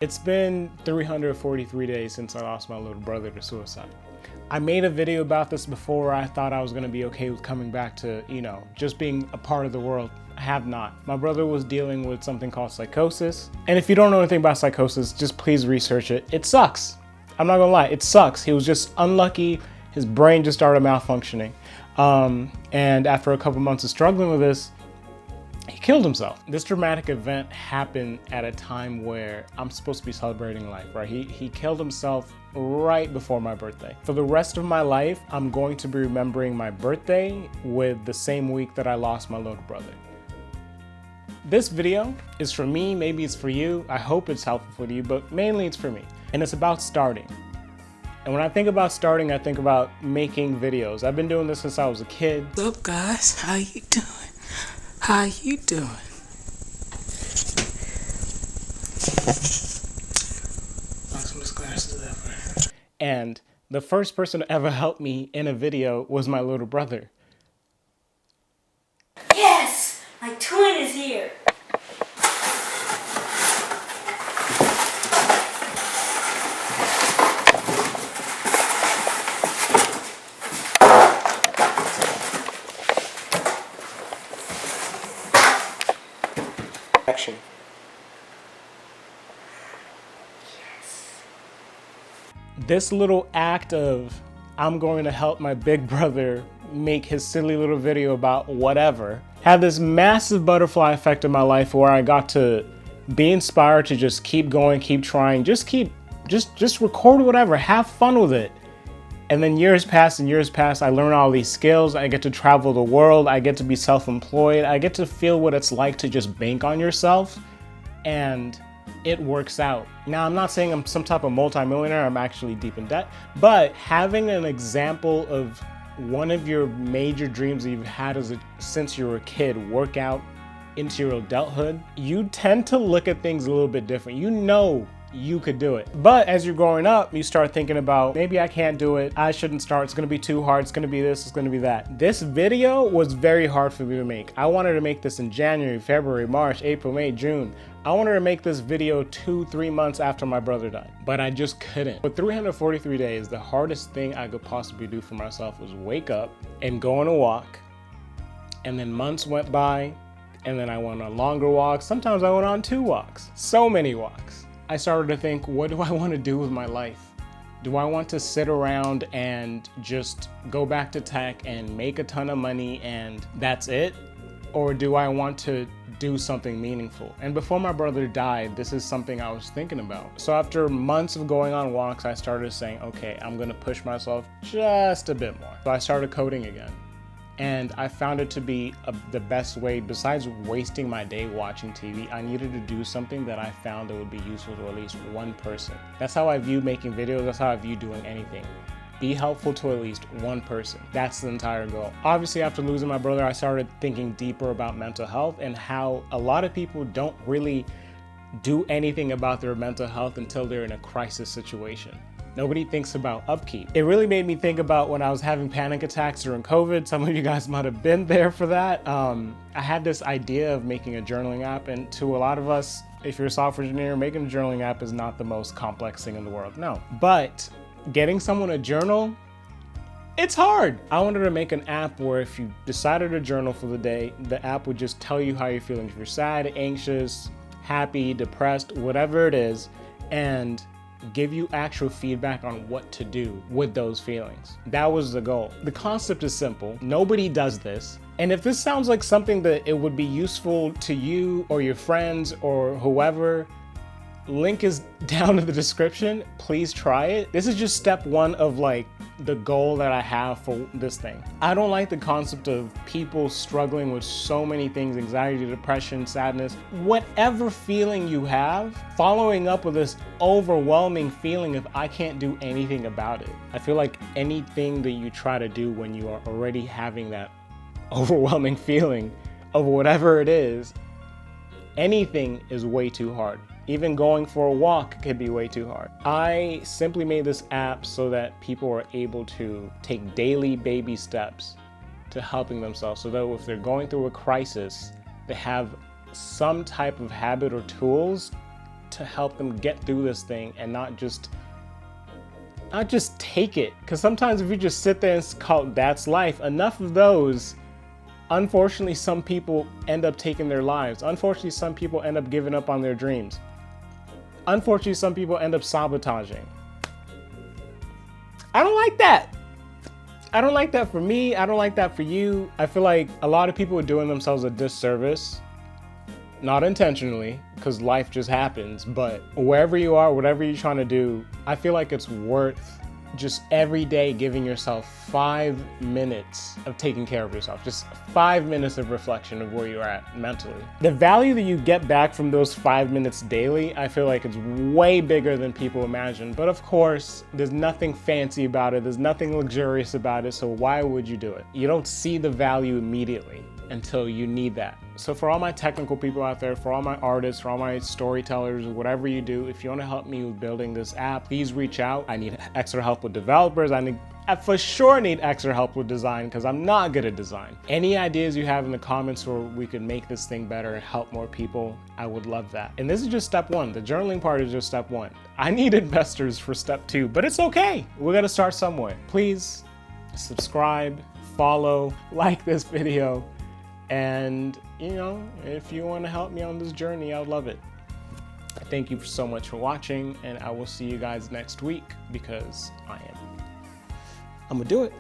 It's been 343 days since I lost my little brother to suicide. I made a video about this before. I thought I was gonna be okay with coming back to, just being a part of the world. I have not. My brother was dealing with something called psychosis. And if you don't know anything about psychosis, just please research it. It sucks. I'm not gonna lie, it sucks. He was just unlucky. His brain just started malfunctioning. And after a couple months of struggling with this, he killed himself. This dramatic event happened at a time where I'm supposed to be celebrating life, right? He killed himself right before my birthday. For the rest of my life, I'm going to be remembering my birthday with the same week that I lost my little brother. This video is for me, maybe it's for you. I hope it's helpful for you, but mainly it's for me. And it's about starting. And when I think about starting, I think about making videos. I've been doing this since I was a kid. What's up, guys? How you doing? How you doing? And the first person to ever help me in a video was my little brother. Yes! My twin is here! Action. This little act of I'm going to help my big brother make his silly little video about whatever had this massive butterfly effect in my life where I got to be inspired to just keep going, keep trying, just record whatever, have fun with it. And then years pass and years pass, I learn all these skills, I get to travel the world, I get to be self-employed, I get to feel what it's like to just bank on yourself, and it works out. Now, I'm not saying I'm some type of multimillionaire, I'm actually deep in debt, but having an example of one of your major dreams that you've had since you were a kid work out into your adulthood, you tend to look at things a little bit different. You know you could do it. But as you're growing up, you start thinking about, maybe I can't do it, I shouldn't start, it's gonna be too hard, it's gonna be this, it's gonna be that. This video was very hard for me to make. I wanted to make this in January, February, March, April, May, June. I wanted to make this video 2-3 months after my brother died, but I just couldn't. For 343 days, the hardest thing I could possibly do for myself was wake up and go on a walk, and then months went by, and then I went on longer walks. Sometimes I went on 2 walks, so many walks. I started to think, what do I want to do with my life? Do I want to sit around and just go back to tech and make a ton of money and that's it? Or do I want to do something meaningful? And before my brother died, this is something I was thinking about. So after months of going on walks, I started saying, okay, I'm gonna push myself just a bit more. So I started coding again. And I found it to be the best way. Besides wasting my day watching TV, I needed to do something that I found that would be useful to at least one person. That's how I view making videos, that's how I view doing anything. Be helpful to at least one person. That's the entire goal. Obviously, after losing my brother, I started thinking deeper about mental health and how a lot of people don't really do anything about their mental health until they're in a crisis situation. Nobody thinks about upkeep. It really made me think about when I was having panic attacks during COVID. Some of you guys might have been there for that. I had this idea of making a journaling app, and to a lot of us, if you're a software engineer, making a journaling app is not the most complex thing in the world, no. But getting someone to journal, it's hard. I wanted to make an app where if you decided to journal for the day, the app would just tell you how you're feeling. If you're sad, anxious, happy, depressed, whatever it is, and give you actual feedback on what to do with those feelings. That was the goal. The concept is simple. Nobody does this. And if this sounds like something that it would be useful to you or your friends or whoever, link is down in the description. Please try it. This is just step 1 of like the goal that I have for this thing. I don't like the concept of people struggling with so many things, anxiety, depression, sadness, whatever feeling you have, following up with this overwhelming feeling of I can't do anything about it. I feel like anything that you try to do when you are already having that overwhelming feeling of whatever it is, anything is way too hard. Even going for a walk could be way too hard. I simply made this app so that people are able to take daily baby steps to helping themselves, so that if they're going through a crisis, they have some type of habit or tools to help them get through this thing and not just take it. Because sometimes if you just sit there and call that's life, enough of those, unfortunately, some people end up taking their lives. Unfortunately, some people end up giving up on their dreams. Unfortunately, some people end up sabotaging. I don't like that. I don't like that for me. I don't like that for you. I feel like a lot of people are doing themselves a disservice. Not intentionally, because life just happens, but wherever you are, whatever you're trying to do, I feel like it's worth just every day giving yourself 5 minutes of taking care of yourself. Just 5 minutes of reflection of where you're at mentally. The value that you get back from those 5 minutes daily, I feel like it's way bigger than people imagine. But of course, there's nothing fancy about it. There's nothing luxurious about it. So why would you do it? You don't see the value immediately until you need that. So for all my technical people out there, for all my artists, for all my storytellers, whatever you do, if you want to help me with building this app, please reach out. I need extra help with developers. I for sure need extra help with design because I'm not good at design. Any ideas you have in the comments where we could make this thing better and help more people, I would love that. And this is just step 1. The journaling part is just step 1. I need investors for step 2, but it's okay. We're gonna start somewhere. Please subscribe, follow, like this video. And, if you want to help me on this journey, I would love it. Thank you so much for watching, and I will see you guys next week because I'm gonna do it.